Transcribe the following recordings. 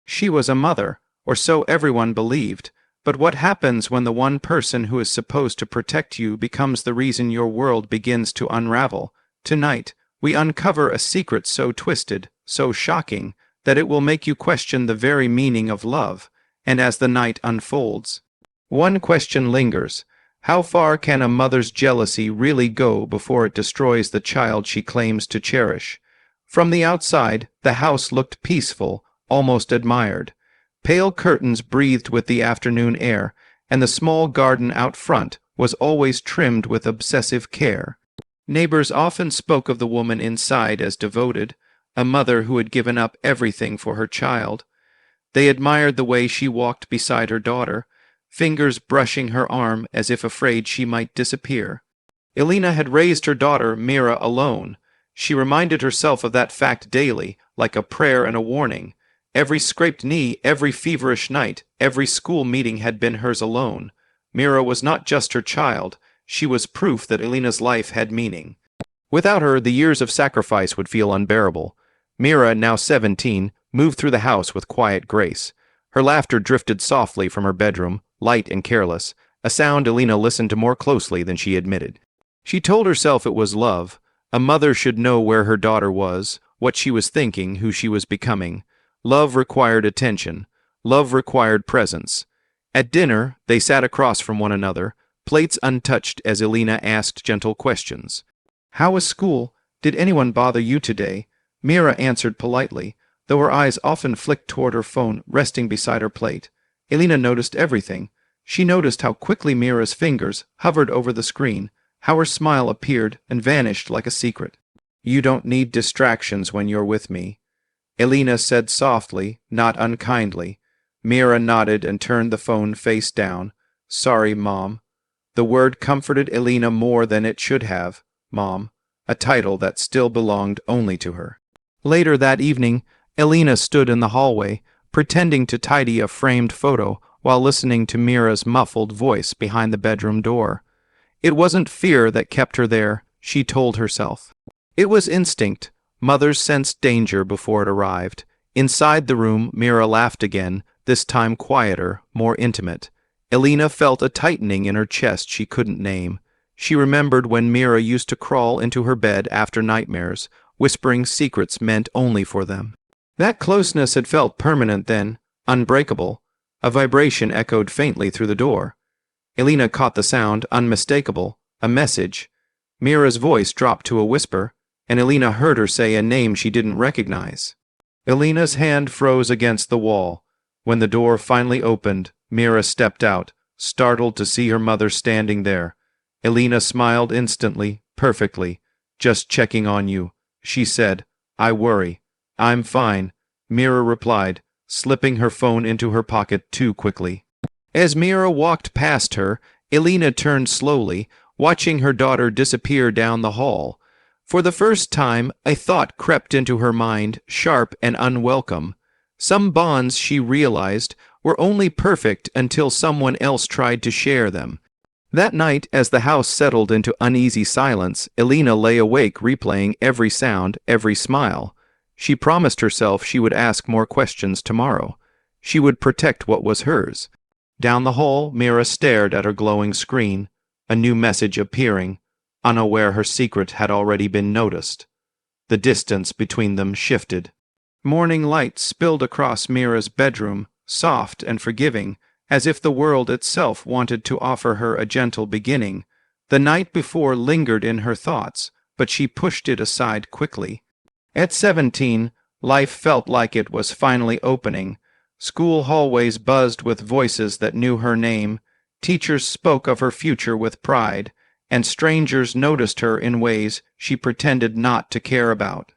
She was a mother, or so everyone believed. But what happens when the one person who is supposed to protect you becomes the reason your world begins to unravel? Tonight, we uncover a secret so twisted, so shocking, that it will make you question the very meaning of love. And as the night unfolds, one question lingers. How far can a mother's jealousy really go before it destroys the child she claims to cherish? From the outside, the house looked peaceful, almost admired. Pale curtains breathed with the afternoon air, and the small garden out front was always trimmed with obsessive care. Neighbors often spoke of the woman inside as devoted, a mother who had given up everything for her child. They admired the way she walked beside her daughter, fingers brushing her arm as if afraid she might disappear. Elena had raised her daughter, Mira, alone. She reminded herself of that fact daily, like a prayer and a warning. Every scraped knee, every feverish night, every school meeting had been hers alone. Mira was not just her child. She was proof that Elena's life had meaning. Without her, the years of sacrifice would feel unbearable. Mira, now 17, moved through the house with quiet grace. Her laughter drifted softly from her bedroom, light and careless, a sound Elena listened to more closely than she admitted. She told herself it was love. A mother should know where her daughter was, what she was thinking, who she was becoming. Love required attention. Love required presence. At dinner, they sat across from one another, plates untouched as Elena asked gentle questions. "How was school? Did anyone bother you today?" Mira answered politely, though her eyes often flicked toward her phone resting beside her plate. Elena noticed everything. She noticed how quickly Mira's fingers hovered over the screen, how her smile appeared and vanished like a secret. "You don't need distractions when you're with me," Elena said softly, not unkindly. Mira nodded and turned the phone face down. "Sorry, Mom." The word comforted Elena more than it should have. Mom, a title that still belonged only to her. Later that evening, Elena stood in the hallway, pretending to tidy a framed photo while listening to Mira's muffled voice behind the bedroom door. It wasn't fear that kept her there, she told herself. It was instinct. Mothers sensed danger before it arrived. Inside the room, Mira laughed again, this time quieter, more intimate. Elena felt a tightening in her chest she couldn't name. She remembered when Mira used to crawl into her bed after nightmares, whispering secrets meant only for them. That closeness had felt permanent then, unbreakable. A vibration echoed faintly through the door. Elena caught the sound, unmistakable, a message. Mira's voice dropped to a whisper, and Elena heard her say a name she didn't recognize. Elena's hand froze against the wall. When the door finally opened, Mira stepped out, startled to see her mother standing there. Elena smiled instantly, perfectly. "Just checking on you," she said. "I worry." "I'm fine," Mira replied, slipping her phone into her pocket too quickly. As Mira walked past her, Elena turned slowly, watching her daughter disappear down the hall. For the first time, a thought crept into her mind, sharp and unwelcome. Some bonds, she realized, were only perfect until someone else tried to share them. That night, as the house settled into uneasy silence, Elena lay awake replaying every sound, every smile. She promised herself she would ask more questions tomorrow. She would protect what was hers. Down the hall, Mira stared at her glowing screen, a new message appearing, unaware her secret had already been noticed. The distance between them shifted. Morning light spilled across Mira's bedroom, soft and forgiving, as if the world itself wanted to offer her a gentle beginning. The night before lingered in her thoughts, but she pushed it aside quickly. At 17, life felt like it was finally opening. School hallways buzzed with voices that knew her name. Teachers spoke of her future with pride, and strangers noticed her in ways she pretended not to care about.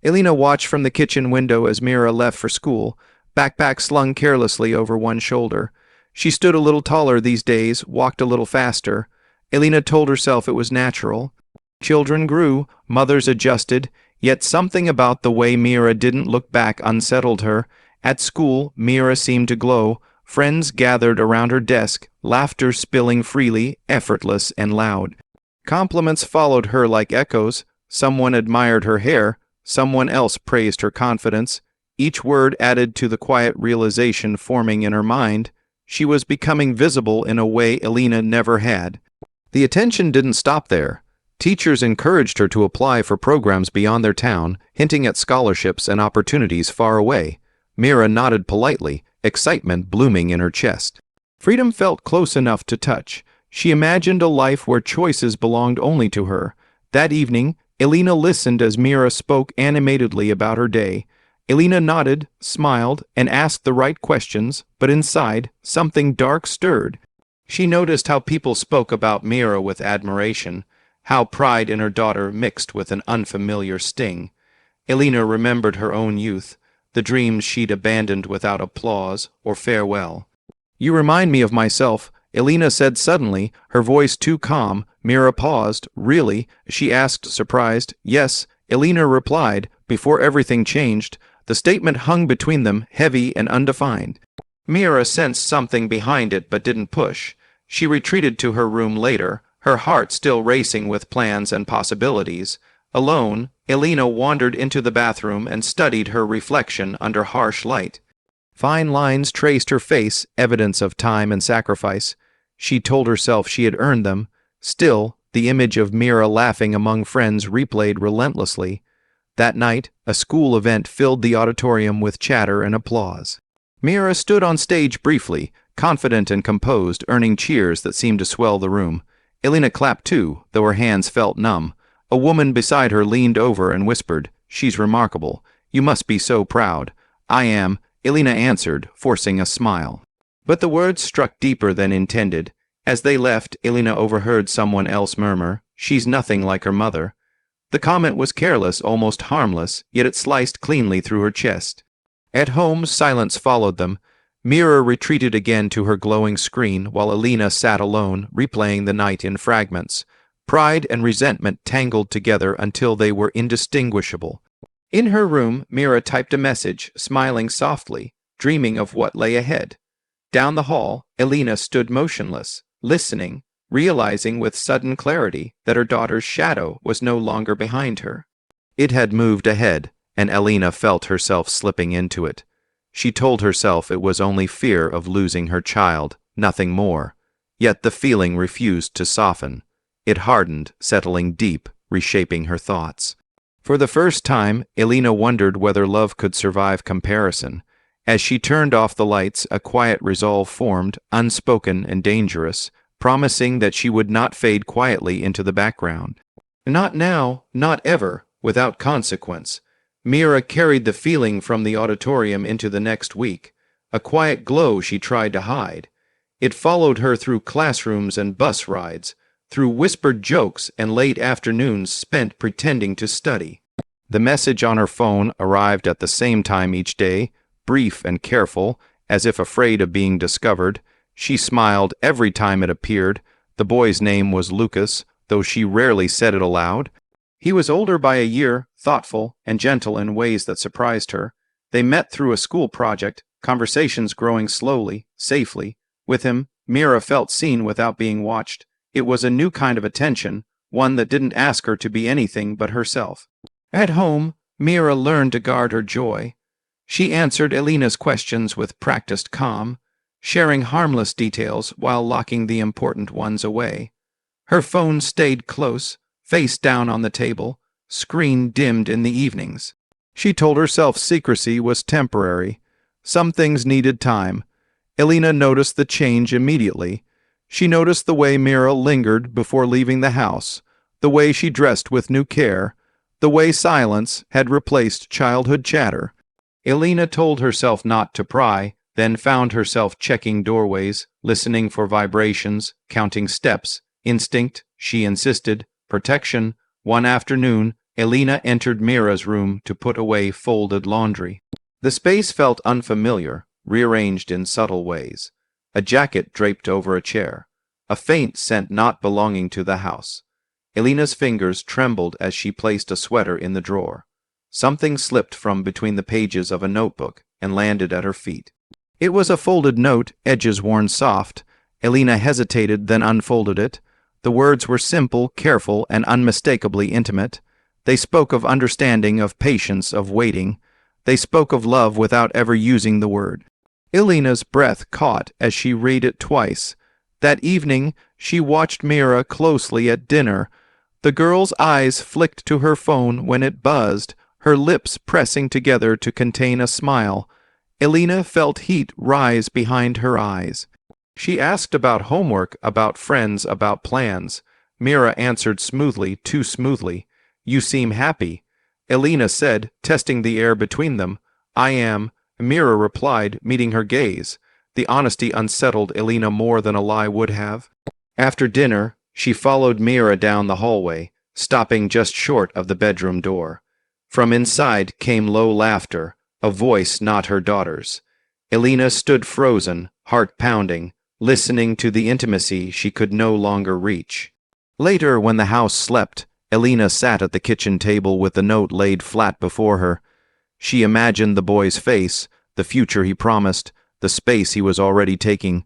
Elena watched from the kitchen window as Mira left for school, backpack slung carelessly over one shoulder. She stood a little taller these days, walked a little faster. Elena told herself it was natural. Children grew, mothers adjusted, yet something about the way Mira didn't look back unsettled her. At school, Mira seemed to glow. Friends gathered around her desk, laughter spilling freely, effortless and loud. Compliments followed her like echoes. Someone admired her hair. Someone else praised her confidence. each word added to the quiet realization forming in her mind. She was becoming visible in a way Elena never had. The attention didn't stop there. Teachers encouraged her to apply for programs beyond their town, hinting at scholarships and opportunities far away. Mira nodded politely, excitement blooming in her chest. Freedom felt close enough to touch. She imagined a life where choices belonged only to her. That evening, Elena listened as Mira spoke animatedly about her day. Elena nodded, smiled, and asked the right questions, but inside, something dark stirred. She noticed how people spoke about Mira with admiration, how pride in her daughter mixed with an unfamiliar sting. Elena remembered her own youth, the dreams she'd abandoned without applause or farewell. "You remind me of myself," Elena said suddenly, her voice too calm. Mira paused. "Really?" she asked, surprised. "Yes," Elena replied, before everything changed. The statement hung between them, heavy and undefined. Mira sensed something behind it but didn't push. She retreated to her room later, her heart still racing with plans and possibilities. Alone, Elena wandered into the bathroom and studied her reflection under harsh light. Fine lines traced her face, evidence of time and sacrifice. She told herself she had earned them. Still, the image of Mira laughing among friends replayed relentlessly. That night, a school event filled the auditorium with chatter and applause. Mira stood on stage briefly, confident and composed, earning cheers that seemed to swell the room. Elena clapped too, though her hands felt numb. A woman beside her leaned over and whispered, "She's remarkable. You must be so proud." "I am," Elena answered, forcing a smile. But the words struck deeper than intended. As they left, Elena overheard someone else murmur, "She's nothing like her mother." The comment was careless, almost harmless, yet it sliced cleanly through her chest. At home, silence followed them. Mira retreated again to her glowing screen, while Elena sat alone, replaying the night in fragments. Pride and resentment tangled together until they were indistinguishable. In her room, Mira typed a message, smiling softly, dreaming of what lay ahead. Down the hall, Elena stood motionless, listening, realizing with sudden clarity that her daughter's shadow was no longer behind her. It had moved ahead, and Elena felt herself slipping into it. She told herself it was only fear of losing her child, nothing more. Yet the feeling refused to soften. It hardened, settling deep, reshaping her thoughts. For the first time, Elena wondered whether love could survive comparison. As she turned off the lights, a quiet resolve formed, unspoken and dangerous, promising that she would not fade quietly into the background. Not now, not ever, without consequence. Mira carried the feeling from the auditorium into the next week, a quiet glow she tried to hide. It followed her through classrooms and bus rides, through whispered jokes and late afternoons spent pretending to study. The message on her phone arrived at the same time each day, brief and careful, as if afraid of being discovered. She smiled every time it appeared. The boy's name was Lucas, though she rarely said it aloud. He was older by a year, thoughtful and gentle in ways that surprised her. They met through a school project, conversations growing slowly, safely. With him, Mira felt seen without being watched. It was a new kind of attention, one that didn't ask her to be anything but herself. At home, Mira learned to guard her joy. She answered Elena's questions with practiced calm, sharing harmless details while locking the important ones away. Her phone stayed close, face down on the table, screen dimmed in the evenings. She told herself secrecy was temporary. Some things needed time. Elena noticed the change immediately. She noticed the way Mira lingered before leaving the house, the way she dressed with new care, the way silence had replaced childhood chatter. Elena told herself not to pry, then found herself checking doorways, listening for vibrations, counting steps. Instinct, she insisted, protection. One afternoon, Elena entered Mira's room to put away folded laundry. The space felt unfamiliar, rearranged in subtle ways. A jacket draped over a chair, a faint scent not belonging to the house. Elena's fingers trembled as she placed a sweater in the drawer. Something slipped from between the pages of a notebook and landed at her feet. It was a folded note, edges worn soft. Elena hesitated, then unfolded it. The words were simple, careful, and unmistakably intimate. They spoke of understanding, of patience, of waiting. They spoke of love without ever using the word. Elena's breath caught as she read it twice. That evening, she watched Mira closely at dinner. The girl's eyes flicked to her phone when it buzzed, her lips pressing together to contain a smile. Elena felt heat rise behind her eyes. She asked about homework, about friends, about plans. Mira answered smoothly, too smoothly. "You seem happy." Elena said, testing the air between them. "I am." Mira replied, meeting her gaze. The honesty unsettled Elena more than a lie would have. After dinner, she followed Mira down the hallway, stopping just short of the bedroom door. From inside came low laughter, a voice not her daughter's. Elena stood frozen, heart pounding, listening to the intimacy she could no longer reach. Later, when the house slept, Elena sat at the kitchen table with the note laid flat before her. She imagined the boy's face, the future he promised, the space he was already taking.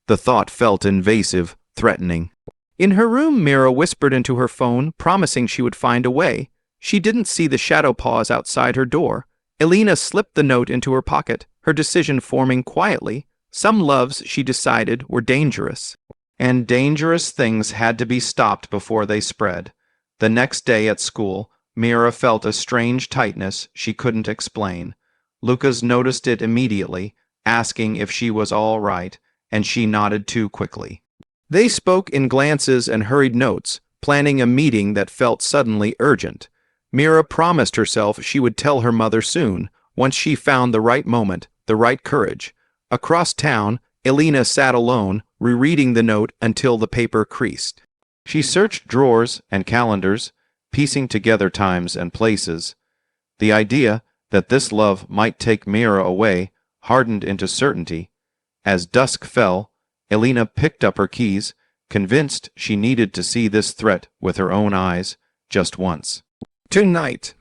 The thought felt invasive, threatening. In her room, Mira whispered into her phone, promising she would find a way. She didn't see the shadow paws outside her door. Elena slipped the note into her pocket, her decision forming quietly. Some loves, she decided, were dangerous. And dangerous things had to be stopped before they spread. The next day at school, Mira felt a strange tightness she couldn't explain. Lucas noticed it immediately, asking if she was all right, and she nodded too quickly. They spoke in glances and hurried notes, planning a meeting that felt suddenly urgent. Mira promised herself she would tell her mother soon, once she found the right moment, the right courage. Across town, Elena sat alone, rereading the note until the paper creased. She searched drawers and calendars, piecing together times and places. The idea that this love might take Mira away hardened into certainty. As dusk fell, Elena picked up her keys, convinced she needed to see this threat with her own eyes, just once. Tonight.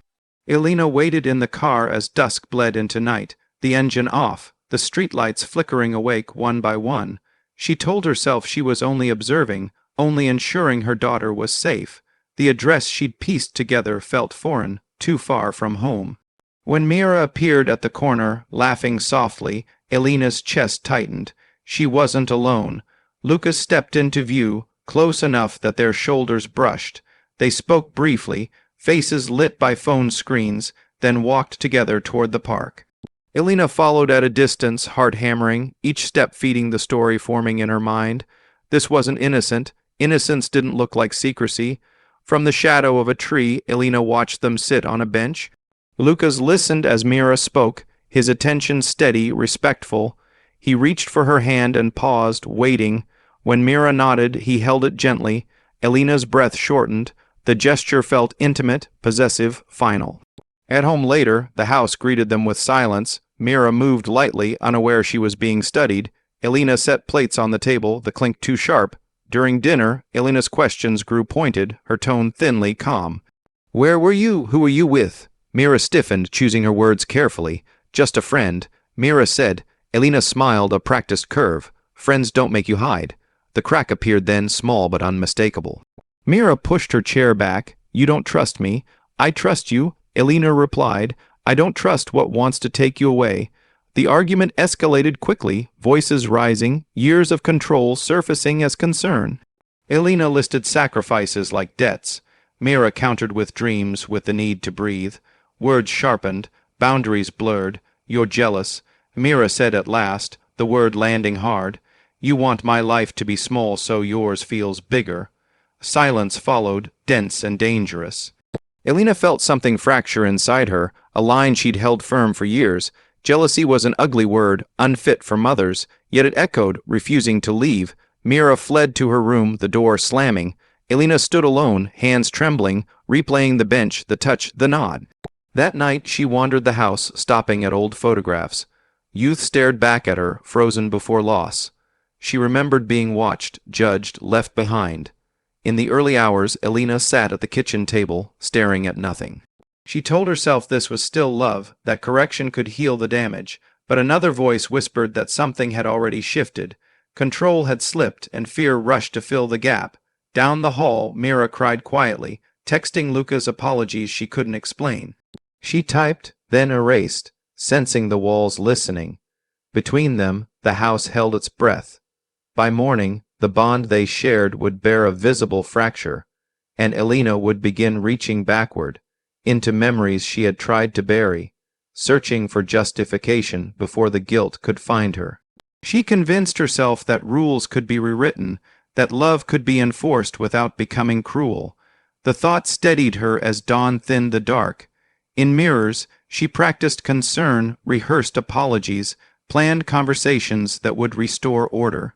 Elena waited in the car as dusk bled into night, the engine off, the streetlights flickering awake one by one. She told herself she was only observing, only ensuring her daughter was safe. The address she'd pieced together felt foreign, too far from home. When Mira appeared at the corner, laughing softly, Elena's chest tightened. She wasn't alone. Lucas stepped into view, close enough that their shoulders brushed. They spoke briefly, faces lit by phone screens, then walked together toward the park. Elena followed at a distance, heart hammering, each step feeding the story forming in her mind. This wasn't innocent. Innocence didn't look like secrecy. From the shadow of a tree, Elena watched them sit on a bench. Lucas listened as Mira spoke, his attention steady, respectful. He reached for her hand and paused, waiting. When Mira nodded, he held it gently. Elena's breath shortened. The gesture felt intimate, possessive, final. At home later, the house greeted them with silence. Mira moved lightly, unaware she was being studied. Elena set plates on the table, the clink too sharp. During dinner, Elena's questions grew pointed, her tone thinly calm. "Where were you? Who were you with?" Mira stiffened, choosing her words carefully. "Just a friend." Mira said. Elena smiled, a practiced curve. "Friends don't make you hide." The crack appeared then, small but unmistakable. Mira pushed her chair back. "You don't trust me." "I trust you," Elena replied. "I don't trust what wants to take you away." The argument escalated quickly, voices rising, years of control surfacing as concern. Elena listed sacrifices like debts. Mira countered with dreams, with the need to breathe. Words sharpened, boundaries blurred. "You're jealous." Mira said at last, the word landing hard. "You want my life to be small so yours feels bigger." Silence followed, dense and dangerous. Elena felt something fracture inside her, a line she'd held firm for years. Jealousy was an ugly word, unfit for mothers, yet it echoed, refusing to leave. Mira fled to her room, the door slamming. Elena stood alone, hands trembling, replaying the bench, the touch, the nod. That night she wandered the house, stopping at old photographs. Youth stared back at her, frozen before loss. She remembered being watched, judged, left behind. In the early hours, Elena sat at the kitchen table, staring at nothing. She told herself this was still love, that correction could heal the damage, but another voice whispered that something had already shifted. Control had slipped, and fear rushed to fill the gap. Down the hall, Mira cried quietly, texting Luca's apologies she couldn't explain. She typed, then erased, sensing the walls listening. Between them, the house held its breath. By morning, the bond they shared would bear a visible fracture, and Elena would begin reaching backward, into memories she had tried to bury, searching for justification before the guilt could find her. She convinced herself that rules could be rewritten, that love could be enforced without becoming cruel. The thought steadied her as dawn thinned the dark. In mirrors, she practiced concern, rehearsed apologies, planned conversations that would restore order.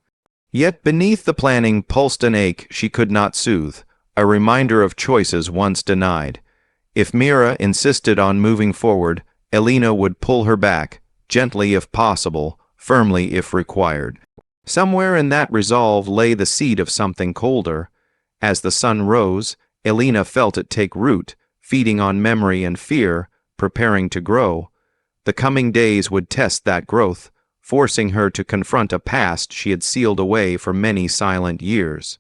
Yet beneath the planning pulsed an ache she could not soothe, a reminder of choices once denied. If Mira insisted on moving forward, Elena would pull her back, gently if possible, firmly if required. Somewhere in that resolve lay the seed of something colder. As the sun rose, Elena felt it take root, feeding on memory and fear, preparing to grow. The coming days would test that growth, forcing her to confront a past she had sealed away for many silent years.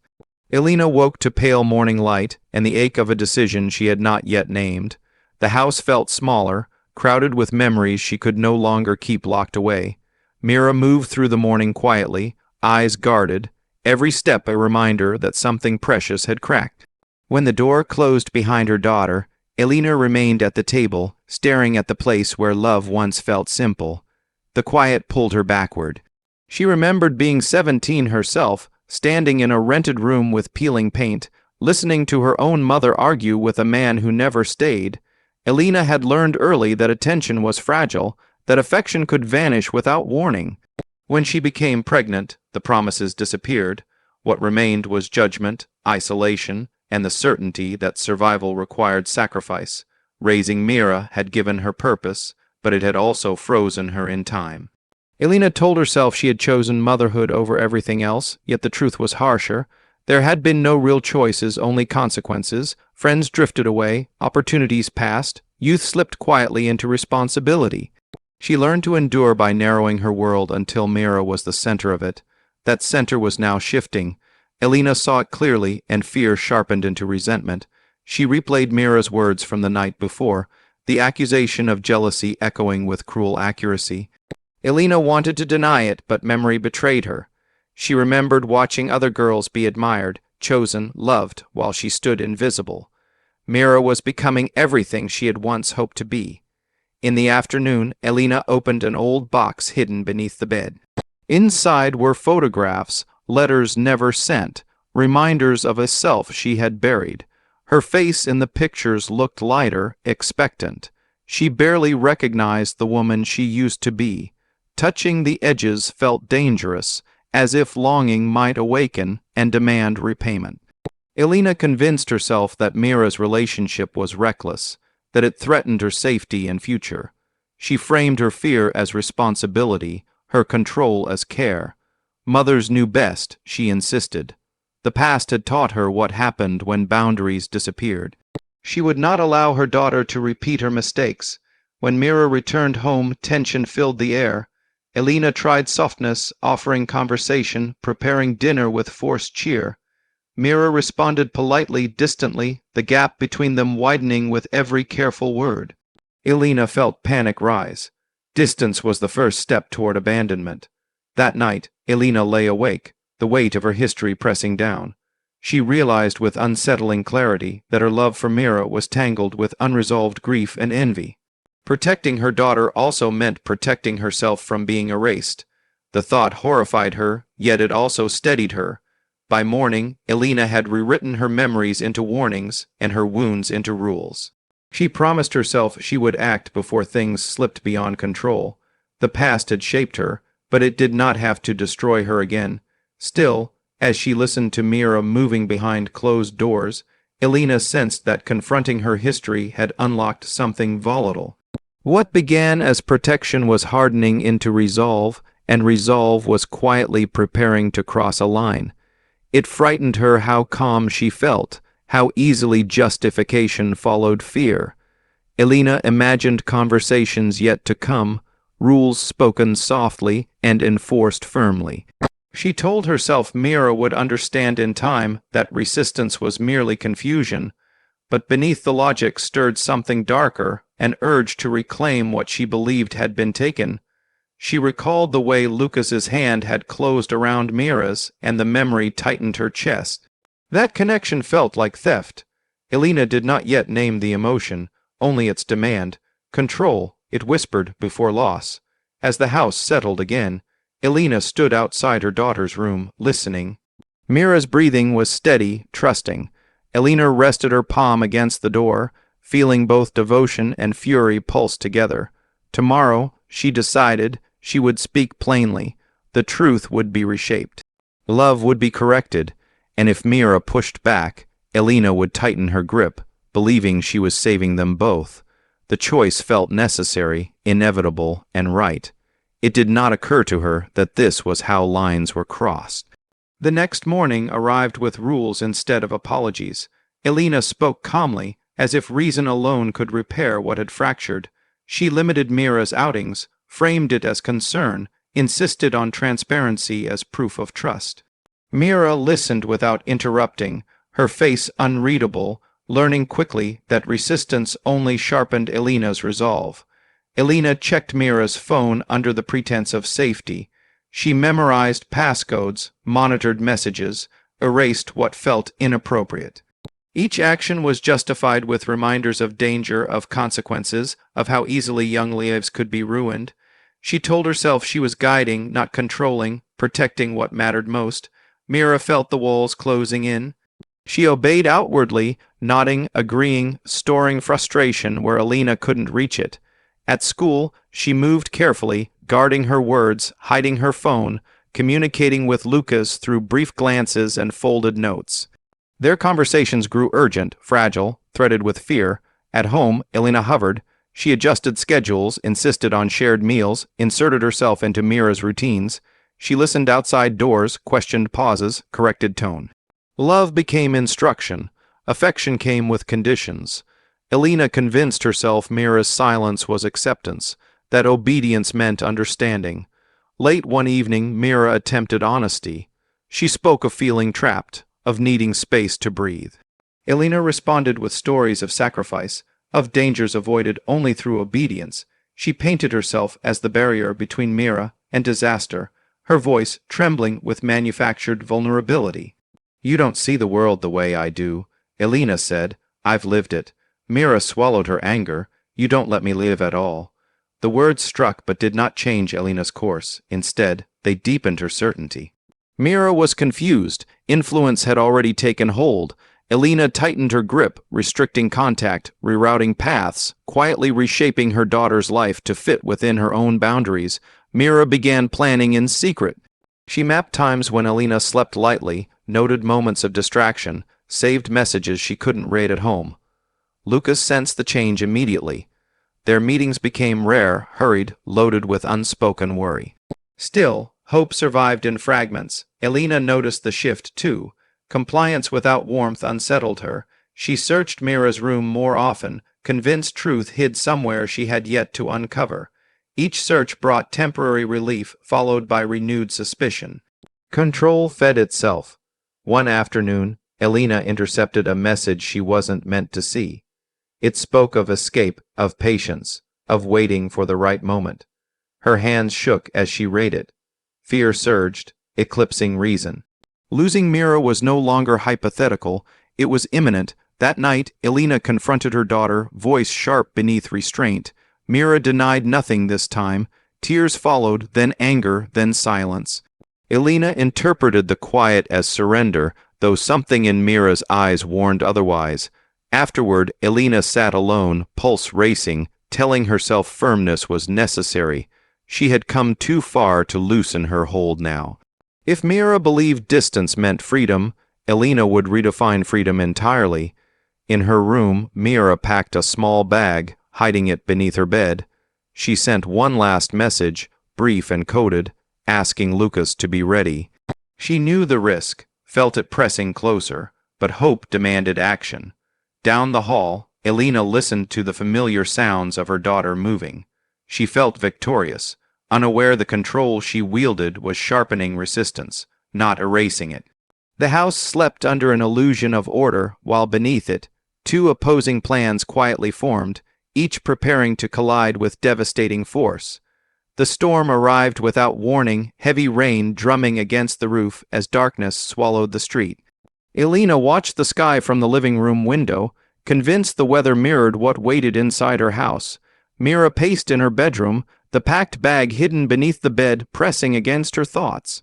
Elena woke to pale morning light and the ache of a decision she had not yet named. The house felt smaller, crowded with memories she could no longer keep locked away. Mira moved through the morning quietly, eyes guarded, every step a reminder that something precious had cracked. When the door closed behind her daughter, Elena remained at the table, staring at the place where love once felt simple. The quiet pulled her backward. She remembered being 17 herself, standing in a rented room with peeling paint, listening to her own mother argue with a man who never stayed. Elena had learned early that attention was fragile, that affection could vanish without warning. When she became pregnant, the promises disappeared. What remained was judgment, isolation, and the certainty that survival required sacrifice. Raising Mira had given her purpose, but it had also frozen her in time. Elena told herself she had chosen motherhood over everything else, yet the truth was harsher. There had been no real choices, only consequences. Friends drifted away, opportunities passed, youth slipped quietly into responsibility. She learned to endure by narrowing her world until Mira was the center of it. That center was now shifting. Elena saw it clearly, and fear sharpened into resentment. She replayed Mira's words from the night before, the accusation of jealousy echoing with cruel accuracy. Elena wanted to deny it, but memory betrayed her. She remembered watching other girls be admired, chosen, loved, while she stood invisible. Mira was becoming everything she had once hoped to be. In the afternoon, Elena opened an old box hidden beneath the bed. Inside were photographs, letters never sent, reminders of a self she had buried. Her face in the pictures looked lighter, expectant. She barely recognized the woman she used to be. Touching the edges felt dangerous, as if longing might awaken and demand repayment. Elena convinced herself that Mira's relationship was reckless, that it threatened her safety and future. She framed her fear as responsibility, her control as care. Mothers knew best, she insisted. The past had taught her what happened when boundaries disappeared. She would not allow her daughter to repeat her mistakes. When Mira returned home, tension filled the air. Elena tried softness, offering conversation, preparing dinner with forced cheer. Mira responded politely, distantly, the gap between them widening with every careful word. Elena felt panic rise. Distance was the first step toward abandonment. That night, Elena lay awake, the weight of her history pressing down. She realized with unsettling clarity that her love for Mira was tangled with unresolved grief and envy. Protecting her daughter also meant protecting herself from being erased. The thought horrified her, yet it also steadied her. By morning, Elena had rewritten her memories into warnings and her wounds into rules. She promised herself she would act before things slipped beyond control. The past had shaped her, but it did not have to destroy her again. Still, as she listened to Mira moving behind closed doors, Elena sensed that confronting her history had unlocked something volatile. What began as protection was hardening into resolve, and resolve was quietly preparing to cross a line. It frightened her how calm she felt, how easily justification followed fear. Elena imagined conversations yet to come, rules spoken softly and enforced firmly. She told herself Mira would understand in time that resistance was merely confusion, But beneath the logic stirred something darker, an urge to reclaim what she believed had been taken. She recalled the way Lucas's hand had closed around Mira's, and the memory tightened her chest. That connection felt like theft. Elena did not yet name the emotion, only its demand. Control, it whispered, before loss. As the house settled again, Elena stood outside her daughter's room, listening. Mira's breathing was steady, trusting. Elena rested her palm against the door, feeling both devotion and fury pulse together. Tomorrow, she decided, she would speak plainly. The truth would be reshaped. Love would be corrected, and if Mira pushed back, Elena would tighten her grip, believing she was saving them both. The choice felt necessary, inevitable, and right. It did not occur to her that this was how lines were crossed. The next morning arrived with rules instead of apologies. Elena spoke calmly, as if reason alone could repair what had fractured. She limited Mira's outings, framed it as concern, insisted on transparency as proof of trust. Mira listened without interrupting, her face unreadable, learning quickly that resistance only sharpened Elena's resolve. Elena checked Mira's phone under the pretense of safety. She memorized passcodes, monitored messages, erased what felt inappropriate. Each action was justified with reminders of danger, of consequences, of how easily young lives could be ruined. She told herself she was guiding, not controlling, protecting what mattered most. Mira felt the walls closing in. She obeyed outwardly, nodding, agreeing, storing frustration where Elena couldn't reach it. At school, she moved carefully, guarding her words, hiding her phone, communicating with Lucas through brief glances and folded notes. Their conversations grew urgent, fragile, threaded with fear. At home, Elena hovered. She adjusted schedules, insisted on shared meals, inserted herself into Mira's routines. She listened outside doors, questioned pauses, corrected tone. Love became instruction. Affection came with conditions. Elena convinced herself Mira's silence was acceptance, that obedience meant understanding. Late one evening, Mira attempted honesty. She spoke of feeling trapped, of needing space to breathe. Elena responded with stories of sacrifice, of dangers avoided only through obedience. She painted herself as the barrier between Mira and disaster, her voice trembling with manufactured vulnerability. "You don't see the world the way I do," Elena said. "I've lived it." Mira swallowed her anger. "You don't let me live at all." The words struck but did not change Elena's course. Instead, they deepened her certainty. Mira was confused. Influence had already taken hold. Elena tightened her grip, restricting contact, rerouting paths, quietly reshaping her daughter's life to fit within her own boundaries. Mira began planning in secret. She mapped times when Elena slept lightly, noted moments of distraction, saved messages she couldn't read at home. Lucas sensed the change immediately. Their meetings became rare, hurried, loaded with unspoken worry. Still, hope survived in fragments. Elena noticed the shift, too. Compliance without warmth unsettled her. She searched Mira's room more often, convinced truth hid somewhere she had yet to uncover. Each search brought temporary relief, followed by renewed suspicion. Control fed itself. One afternoon, Elena intercepted a message she wasn't meant to see. It spoke of escape, of patience, of waiting for the right moment. Her hands shook as she read it. Fear surged, eclipsing reason. Losing Mira was no longer hypothetical, it was imminent. That night, Elena confronted her daughter, voice sharp beneath restraint. Mira denied nothing this time. Tears followed, then anger, then silence. Elena interpreted the quiet as surrender, though something in Mira's eyes warned otherwise. Afterward, Elena sat alone, pulse racing, telling herself firmness was necessary. She had come too far to loosen her hold now. If Mira believed distance meant freedom, Elena would redefine freedom entirely. In her room, Mira packed a small bag, hiding it beneath her bed. She sent one last message, brief and coded, asking Lucas to be ready. She knew the risk, felt it pressing closer, but hope demanded action. Down the hall, Elena listened to the familiar sounds of her daughter moving. She felt victorious, unaware the control she wielded was sharpening resistance, not erasing it. The house slept under an illusion of order, while beneath it, Two opposing plans quietly formed, each preparing to collide with devastating force. The storm arrived without warning, heavy rain drumming against the roof as darkness swallowed the street. Elena watched the sky from the living room window, convinced the weather mirrored what waited inside her house. Mira paced in her bedroom, the packed bag hidden beneath the bed pressing against her thoughts.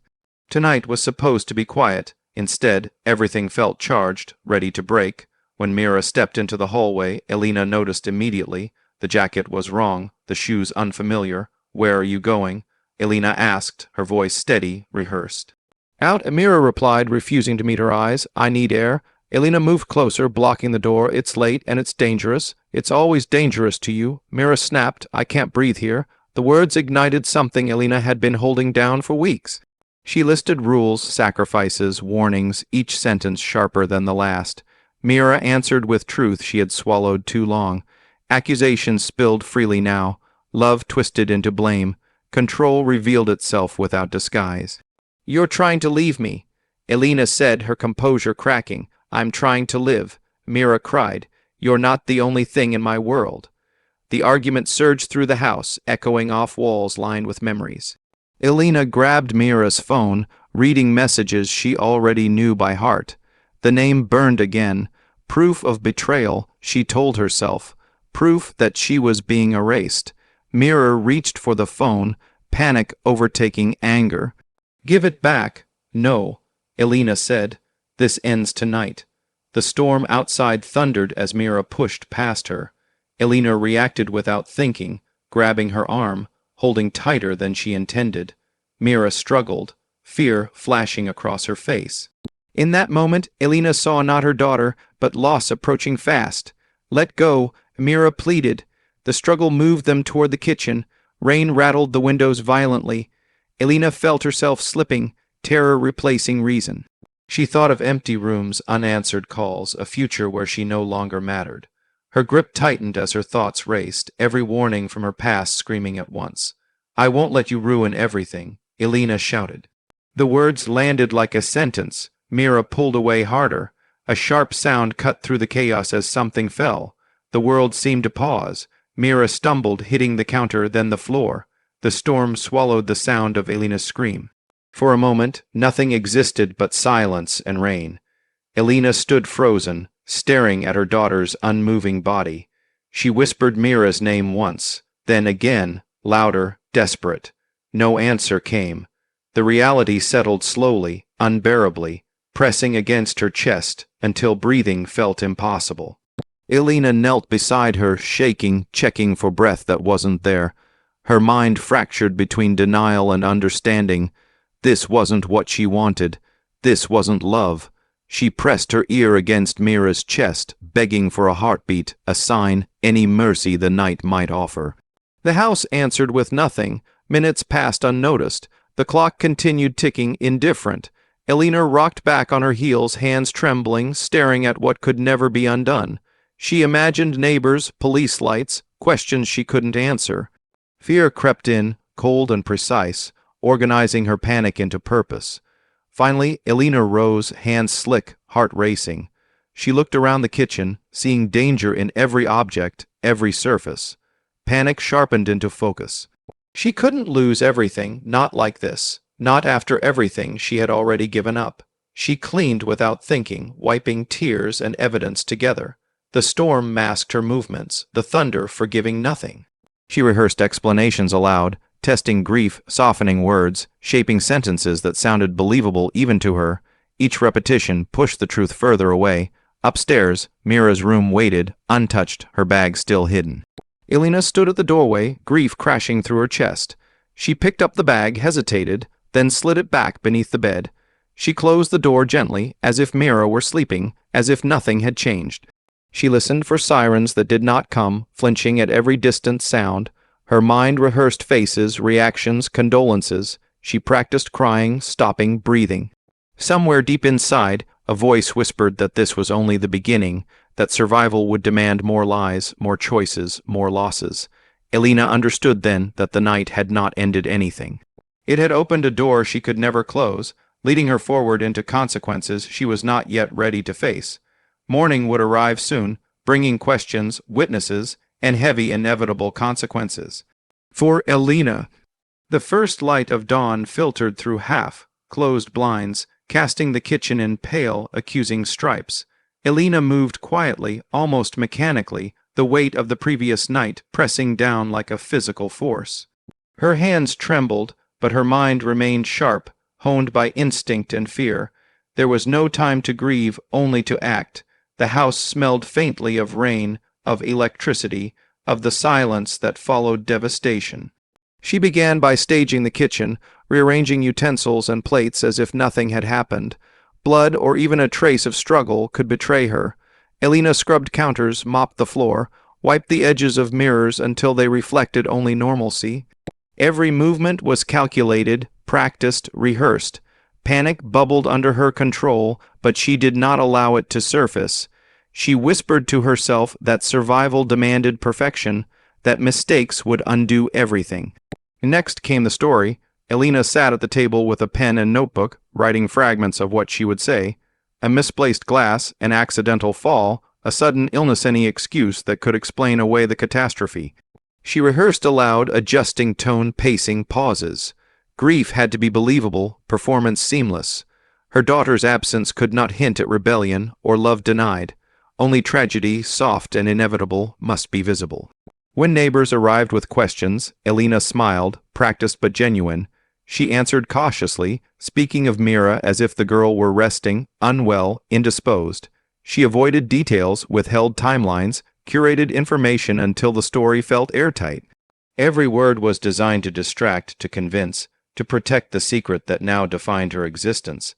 Tonight was supposed to be quiet. Instead, everything felt charged, ready to break. When Mira stepped into the hallway, Elena noticed immediately. The jacket was wrong, the shoes unfamiliar. "Where are you going?" Elena asked, her voice steady, rehearsed. "Out," Mira replied, refusing to meet her eyes. "I need air." Elena moved closer, blocking the door. "It's late, and it's dangerous." "It's always dangerous to you." Mira snapped. "I can't breathe here." The words ignited something Elena had been holding down for weeks. She listed rules, sacrifices, warnings, each sentence sharper than the last. Mira answered with truth she had swallowed too long. Accusations spilled freely now. Love twisted into blame. Control revealed itself without disguise. "You're trying to leave me," Elena said, her composure cracking. "I'm trying to live." Mira cried. "You're not the only thing in my world." The argument surged through the house, echoing off walls lined with memories. Elena grabbed Mira's phone, reading messages she already knew by heart. The name burned again. Proof of betrayal, she told herself. Proof that she was being erased. Mira reached for the phone, panic overtaking anger. "Give it back." "No," Elena said. "This ends tonight." The storm outside thundered as Mira pushed past her. Elena reacted without thinking, grabbing her arm, holding tighter than she intended. Mira struggled, fear flashing across her face. In that moment, Elena saw not her daughter, but loss approaching fast. "Let go," Mira pleaded. The struggle moved them toward the kitchen. Rain rattled the windows violently. Elena felt herself slipping, terror replacing reason. She thought of empty rooms, unanswered calls, a future where she no longer mattered. Her grip tightened as her thoughts raced, every warning from her past screaming at once. "I won't let you ruin everything," Elena shouted. The words landed like a sentence. Mira pulled away harder. A sharp sound cut through the chaos as something fell. The world seemed to pause. Mira stumbled, hitting the counter, then the floor. The storm swallowed the sound of Elena's scream. For a moment, nothing existed but silence and rain. Elena stood frozen, staring at her daughter's unmoving body. She whispered Mira's name once, then again, louder, desperate. No answer came. The reality settled slowly, unbearably, pressing against her chest until breathing felt impossible. Elena knelt beside her, shaking, checking for breath that wasn't there. Her mind fractured between denial and understanding. This wasn't what she wanted. This wasn't love. She pressed her ear against Mira's chest, begging for a heartbeat, a sign, any mercy the night might offer. The house answered with nothing. Minutes passed unnoticed. The clock continued ticking, indifferent. Elena rocked back on her heels, hands trembling, staring at what could never be undone. She imagined neighbors, police lights, questions she couldn't answer. Fear crept in, cold and precise, organizing her panic into purpose. Finally, Elena rose, hands slick, heart racing. She looked around the kitchen, seeing danger in every object, every surface. Panic sharpened into focus. She couldn't lose everything, not like this, not after everything she had already given up. She cleaned without thinking, wiping tears and evidence together. The storm masked her movements, the thunder forgiving nothing. She rehearsed explanations aloud, testing grief, softening words, shaping sentences that sounded believable even to her. Each repetition pushed the truth further away. Upstairs, Mira's room waited, untouched, her bag still hidden. Elena stood at the doorway, grief crashing through her chest. She picked up the bag, hesitated, then slid it back beneath the bed. She closed the door gently, as if Mira were sleeping, as if nothing had changed. She listened for sirens that did not come, flinching at every distant sound. Her mind rehearsed faces, reactions, condolences. She practiced crying, stopping, breathing. Somewhere deep inside, a voice whispered that this was only the beginning, that survival would demand more lies, more choices, more losses. Elena understood then that the night had not ended anything. It had opened a door she could never close, leading her forward into consequences she was not yet ready to face. Morning would arrive soon, bringing questions, witnesses, and heavy inevitable consequences. For Elena, the first light of dawn filtered through half-closed blinds, casting the kitchen in pale, accusing stripes. Elena moved quietly, almost mechanically, the weight of the previous night pressing down like a physical force. Her hands trembled, but her mind remained sharp, honed by instinct and fear. There was no time to grieve, only to act. The house smelled faintly of rain, of electricity, of the silence that followed devastation. She began by staging the kitchen, rearranging utensils and plates as if nothing had happened. Blood or even a trace of struggle could betray her. Elena scrubbed counters, mopped the floor, wiped the edges of mirrors until they reflected only normalcy. Every movement was calculated, practiced, rehearsed. Panic bubbled under her control, but she did not allow it to surface. She whispered to herself that survival demanded perfection, that mistakes would undo everything. Next came the story. Elena sat at the table with a pen and notebook, writing fragments of what she would say. A misplaced glass, an accidental fall, a sudden illness, any excuse that could explain away the catastrophe. She rehearsed aloud, adjusting tone, pacing, pauses. Grief had to be believable, performance seamless. Her daughter's absence could not hint at rebellion or love denied. Only tragedy, soft and inevitable, must be visible. When neighbors arrived with questions, Elena smiled, practiced but genuine. She answered cautiously, speaking of Mira as if the girl were resting, unwell, indisposed. She avoided details, withheld timelines, curated information until the story felt airtight. Every word was designed to distract, to convince, to protect the secret that now defined her existence.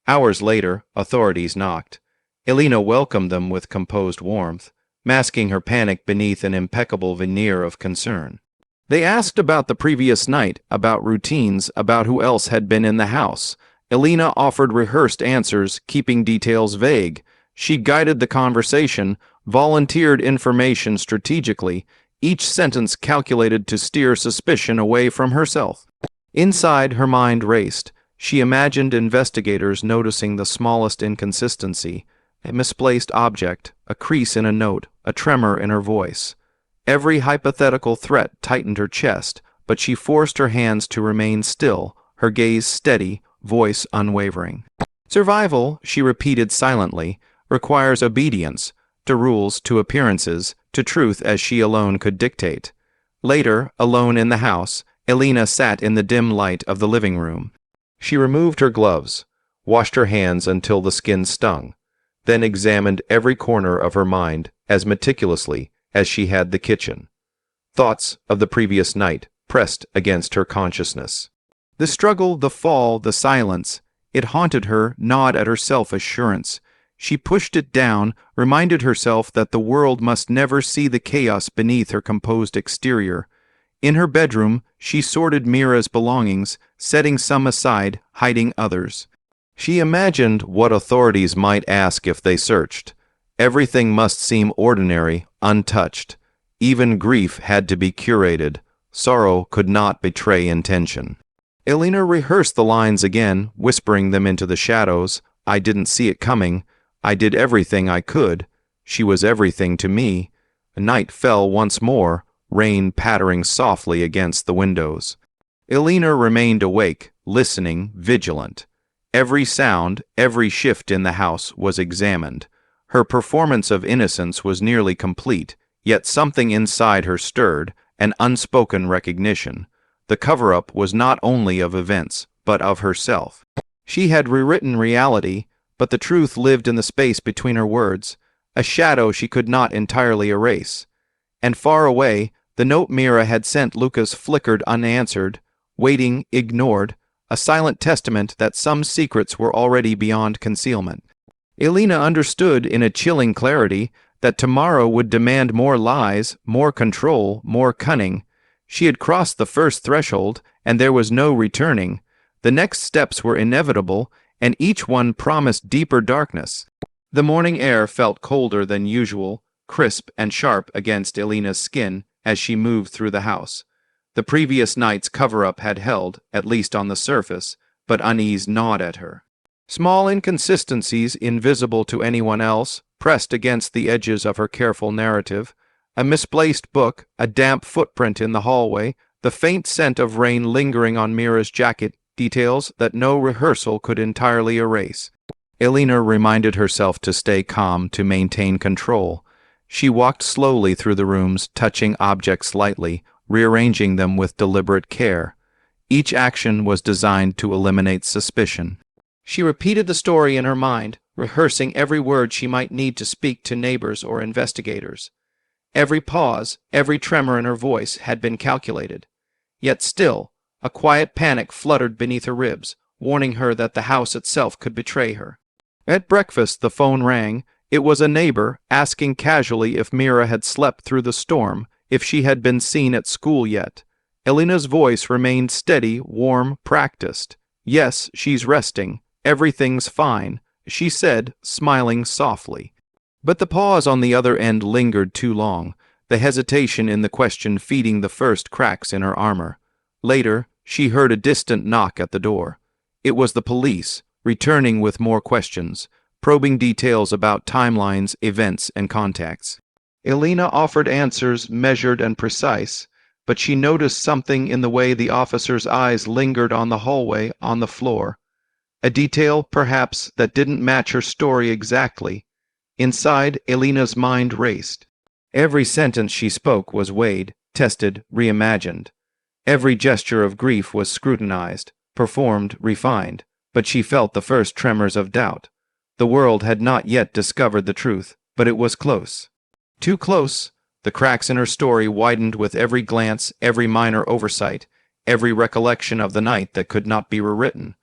Hours later, authorities knocked. Elena welcomed them with composed warmth, masking her panic beneath an impeccable veneer of concern. They asked about the previous night, about routines, about who else had been in the house. Elena offered rehearsed answers, keeping details vague. She guided the conversation, volunteered information strategically, each sentence calculated to steer suspicion away from herself. Inside, her mind raced. She imagined investigators noticing the smallest inconsistency, a misplaced object, a crease in a note, a tremor in her voice. Every hypothetical threat tightened her chest, but she forced her hands to remain still, her gaze steady, voice unwavering. Survival, she repeated silently, requires obedience, to rules, to appearances, to truth as she alone could dictate. Later, alone in the house, Elena sat in the dim light of the living room. She removed her gloves, washed her hands until the skin stung, then examined every corner of her mind as meticulously as she had the kitchen. Thoughts of the previous night pressed against her consciousness. The struggle, the fall, the silence, it haunted her, gnawed at her self-assurance. She pushed it down, reminded herself that the world must never see the chaos beneath her composed exterior. In her bedroom, she sorted Mira's belongings, setting some aside, hiding others. She imagined what authorities might ask if they searched. Everything must seem ordinary, untouched. Even grief had to be curated. Sorrow could not betray intention. Elena rehearsed the lines again, whispering them into the shadows. I didn't see it coming. I did everything I could. She was everything to me. Night fell once more, rain pattering softly against the windows. Elena remained awake, listening, vigilant. Every sound, every shift in the house was examined. Her performance of innocence was nearly complete, yet something inside her stirred, an unspoken recognition. The cover-up was not only of events, but of herself. She had rewritten reality, but the truth lived in the space between her words, a shadow she could not entirely erase. And far away, the note Mira had sent Lucas flickered unanswered, waiting, ignored, a silent testament that some secrets were already beyond concealment. Elena understood in a chilling clarity that tomorrow would demand more lies, more control, more cunning. She had crossed the first threshold, and there was no returning. The next steps were inevitable, and each one promised deeper darkness. The morning air felt colder than usual, crisp and sharp against Elena's skin as she moved through the house. The previous night's cover-up had held, at least on the surface, but unease gnawed at her. Small inconsistencies, invisible to anyone else, pressed against the edges of her careful narrative. A misplaced book, a damp footprint in the hallway, the faint scent of rain lingering on Mira's jacket, details that no rehearsal could entirely erase. Elena reminded herself to stay calm, to maintain control. She walked slowly through the rooms, touching objects lightly, rearranging them with deliberate care. Each action was designed to eliminate suspicion. She repeated the story in her mind, rehearsing every word she might need to speak to neighbors or investigators. Every pause, every tremor in her voice had been calculated. Yet still, a quiet panic fluttered beneath her ribs, warning her that the house itself could betray her. At breakfast, the phone rang. It was a neighbor, asking casually if Mira had slept through the storm, if she had been seen at school yet. Elena's voice remained steady, warm, practiced. "Yes, she's resting. Everything's fine," she said, smiling softly. But the pause on the other end lingered too long, the hesitation in the question feeding the first cracks in her armor. Later, she heard a distant knock at the door. It was the police, returning with more questions, probing details about timelines, events, and contacts. Elena offered answers measured and precise, but she noticed something in the way the officer's eyes lingered on the hallway, on the floor. A detail, perhaps, that didn't match her story exactly. Inside, Elena's mind raced. Every sentence she spoke was weighed, tested, reimagined. Every gesture of grief was scrutinized, performed, refined, but she felt the first tremors of doubt. The world had not yet discovered the truth, but it was close. Too close. The cracks in her story widened with every glance, every minor oversight, every recollection of the night that could not be rewritten.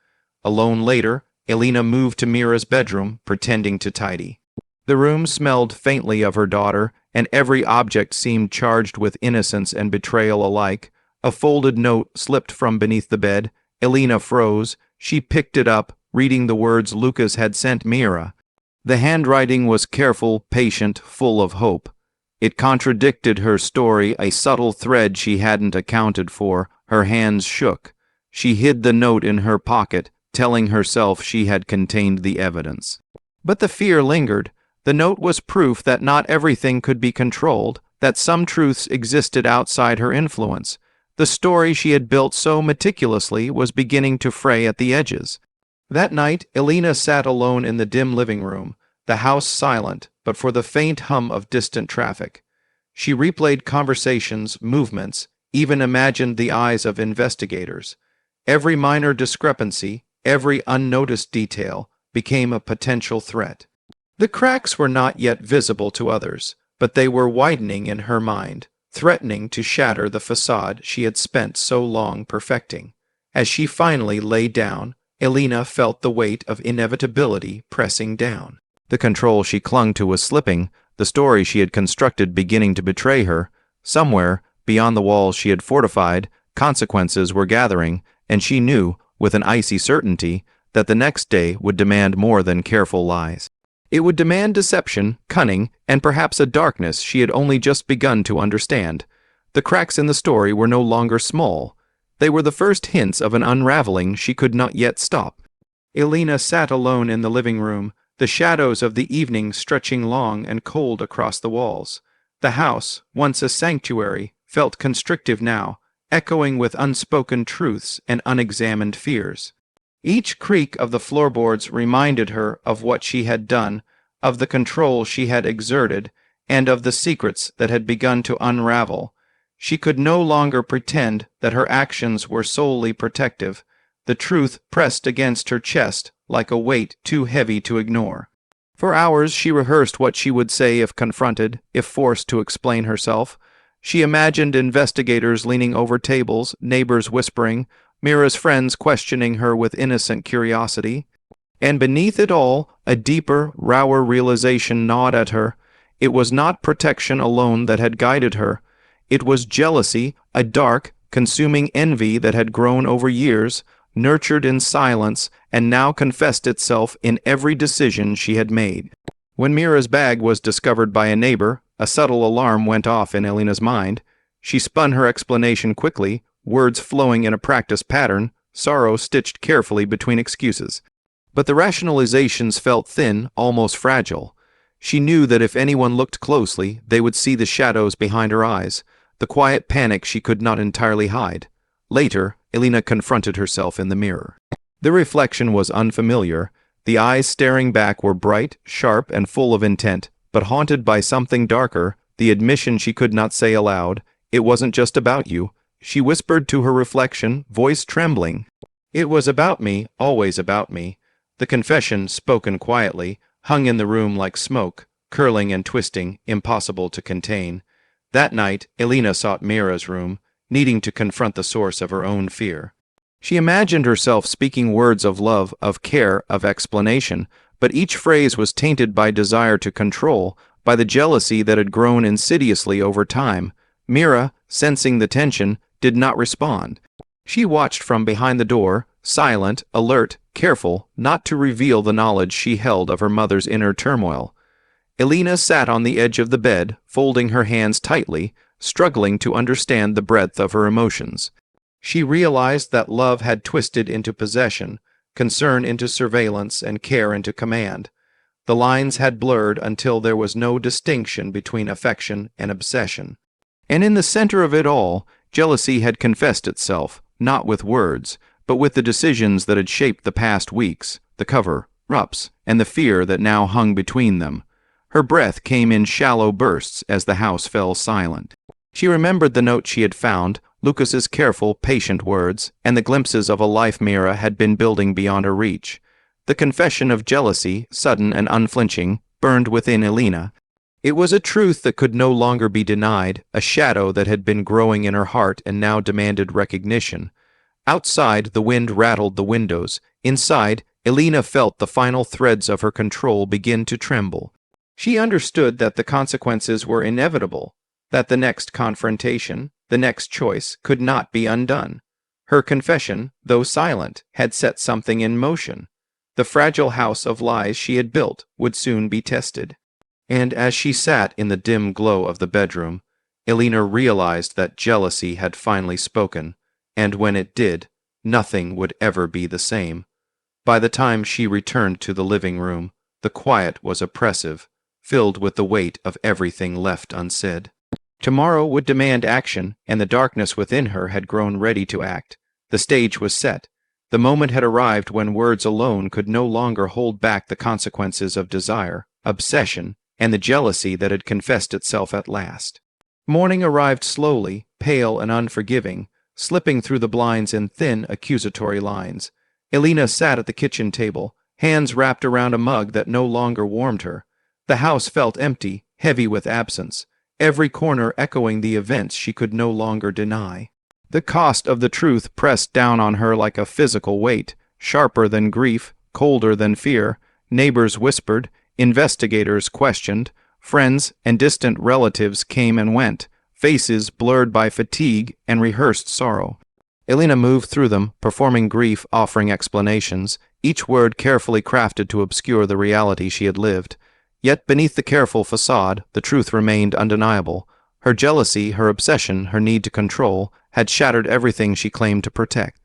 Alone later, Elena moved to Mira's bedroom, pretending to tidy. The room smelled faintly of her daughter, and every object seemed charged with innocence and betrayal alike. A folded note slipped from beneath the bed. Elena froze. She picked it up, reading the words Lucas had sent Mira. The handwriting was careful, patient, full of hope. It contradicted her story, a subtle thread she hadn't accounted for. Her hands shook. She hid the note in her pocket, telling herself she had contained the evidence. But the fear lingered. The note was proof that not everything could be controlled, that some truths existed outside her influence. The story she had built so meticulously was beginning to fray at the edges. That night, Elena sat alone in the dim living room, the house silent, but for the faint hum of distant traffic. She replayed conversations, movements, even imagined the eyes of investigators. Every minor discrepancy, every unnoticed detail, became a potential threat. The cracks were not yet visible to others, but they were widening in her mind, threatening to shatter the facade she had spent so long perfecting. As she finally lay down, Elena felt the weight of inevitability pressing down. The control she clung to was slipping, the story she had constructed beginning to betray her. Somewhere, beyond the walls she had fortified, consequences were gathering, and she knew, with an icy certainty, that the next day would demand more than careful lies. It would demand deception, cunning, and perhaps a darkness she had only just begun to understand. The cracks in the story were no longer small. They were the first hints of an unraveling she could not yet stop. Elena sat alone in the living room, the shadows of the evening stretching long and cold across the walls. The house, once a sanctuary, felt constrictive now, echoing with unspoken truths and unexamined fears. Each creak of the floorboards reminded her of what she had done, of the control she had exerted, and of the secrets that had begun to unravel. She could no longer pretend that her actions were solely protective. The truth pressed against her chest like a weight too heavy to ignore. For hours she rehearsed what she would say if confronted, if forced to explain herself. She imagined investigators leaning over tables, neighbors whispering, Mira's friends questioning her with innocent curiosity. And beneath it all, a deeper, rawer realization gnawed at her. It was not protection alone that had guided her. It was jealousy, a dark, consuming envy that had grown over years, nurtured in silence, and now confessed itself in every decision she had made. When Mira's bag was discovered by a neighbor, a subtle alarm went off in Elena's mind. She spun her explanation quickly, words flowing in a practiced pattern, sorrow stitched carefully between excuses. But the rationalizations felt thin, almost fragile. She knew that if anyone looked closely, they would see the shadows behind her eyes, the quiet panic she could not entirely hide. Later, Elena confronted herself in the mirror. The reflection was unfamiliar. The eyes staring back were bright, sharp, and full of intent, but haunted by something darker, the admission she could not say aloud. It wasn't just about you. She whispered to her reflection, voice trembling. It was about me, always about me. The confession, spoken quietly, hung in the room like smoke, curling and twisting, impossible to contain. That night, Elena sought Mira's room, needing to confront the source of her own fear. She imagined herself speaking words of love, of care, of explanation, but each phrase was tainted by desire to control, by the jealousy that had grown insidiously over time. Mira, sensing the tension, did not respond. She watched from behind the door, silent, alert, careful not to reveal the knowledge she held of her mother's inner turmoil. Elena sat on the edge of the bed, folding her hands tightly, struggling to understand the breadth of her emotions. She realized that love had twisted into possession, concern into surveillance, and care into command. The lines had blurred until there was no distinction between affection and obsession. And in the center of it all, jealousy had confessed itself, not with words, but with the decisions that had shaped the past weeks, the cover-ups, and the fear that now hung between them. Her breath came in shallow bursts as the house fell silent. She remembered the note she had found, Lucas's careful, patient words, and the glimpses of a life Mira had been building beyond her reach. The confession of jealousy, sudden and unflinching, burned within Elena. It was a truth that could no longer be denied, a shadow that had been growing in her heart and now demanded recognition. Outside, the wind rattled the windows. Inside, Elena felt the final threads of her control begin to tremble. She understood that the consequences were inevitable, that the next confrontation, the next choice, could not be undone. Her confession, though silent, had set something in motion. The fragile house of lies she had built would soon be tested. And as she sat in the dim glow of the bedroom, Elena realized that jealousy had finally spoken, and when it did, nothing would ever be the same. By the time she returned to the living room, the quiet was oppressive, filled with the weight of everything left unsaid. Tomorrow would demand action, and the darkness within her had grown ready to act. The stage was set. The moment had arrived when words alone could no longer hold back the consequences of desire, obsession, and the jealousy that had confessed itself at last. Morning arrived slowly, pale and unforgiving, slipping through the blinds in thin, accusatory lines. Elena sat at the kitchen table, hands wrapped around a mug that no longer warmed her. The house felt empty, heavy with absence, every corner echoing the events she could no longer deny. The cost of the truth pressed down on her like a physical weight, sharper than grief, colder than fear. Neighbors whispered, investigators questioned, friends and distant relatives came and went, faces blurred by fatigue and rehearsed sorrow. Elena moved through them, performing grief, offering explanations, each word carefully crafted to obscure the reality she had lived. Yet beneath the careful facade, the truth remained undeniable. Her jealousy, her obsession, her need to control, had shattered everything she claimed to protect.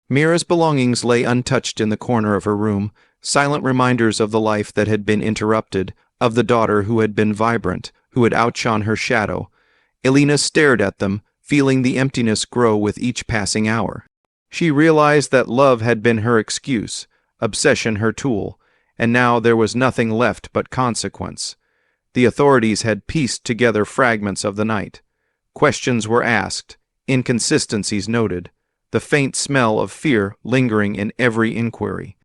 Mira's belongings lay untouched in the corner of her room, silent reminders of the life that had been interrupted, of the daughter who had been vibrant, who had outshone her shadow. Elena stared at them, feeling the emptiness grow with each passing hour. She realized that love had been her excuse, obsession her tool, and now there was nothing left but consequence. The authorities had pieced together fragments of the night. Questions were asked, inconsistencies noted, the faint smell of fear lingering in every inquiry.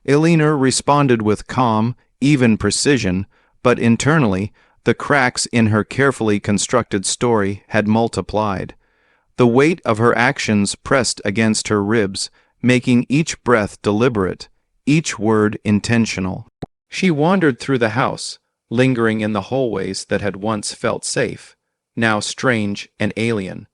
Elena responded with calm, even precision, but internally, the cracks in her carefully constructed story had multiplied. The weight of her actions pressed against her ribs, making each breath deliberate, each word intentional. She wandered through the house, lingering in the hallways that had once felt safe, now strange and alien.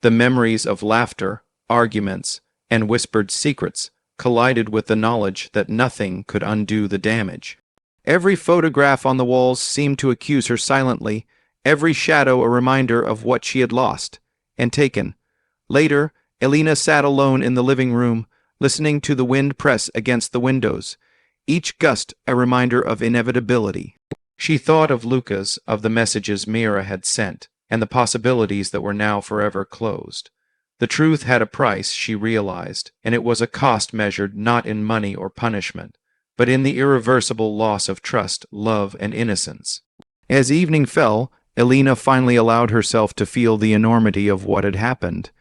The memories of laughter, arguments, and whispered secrets collided with the knowledge that nothing could undo the damage. Every photograph on the walls seemed to accuse her silently, every shadow a reminder of what she had lost and taken. Later, Elena sat alone in the living room, listening to the wind press against the windows, each gust a reminder of inevitability. She thought of Lucas, of the messages Mira had sent, and the possibilities that were now forever closed. The truth had a price, she realized, and it was a cost measured not in money or punishment, but in the irreversible loss of trust, love, and innocence. As evening fell, Elena finally allowed herself to feel the enormity of what had happened.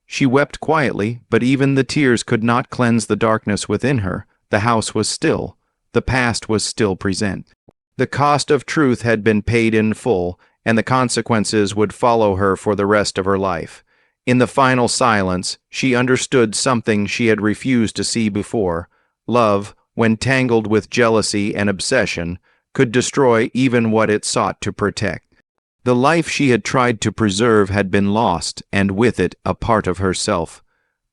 She wept quietly, but even the tears could not cleanse the darkness within her. The house was still. The past was still present. The cost of truth had been paid in full, and the consequences would follow her for the rest of her life. In the final silence, she understood something she had refused to see before. Love, when tangled with jealousy and obsession, could destroy even what it sought to protect. The life she had tried to preserve had been lost, and with it a part of herself.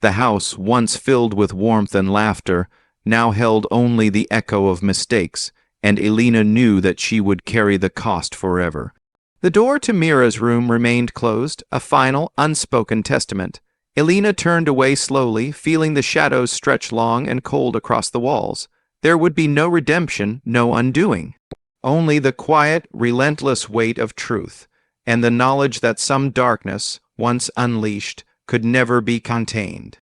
The house, once filled with warmth and laughter, now held only the echo of mistakes, and Elena knew that she would carry the cost forever. The door to Mira's room remained closed, a final, unspoken testament. Elena turned away slowly, feeling the shadows stretch long and cold across the walls. There would be no redemption, no undoing. Only the quiet, relentless weight of truth, and the knowledge that some darkness, once unleashed, could never be contained.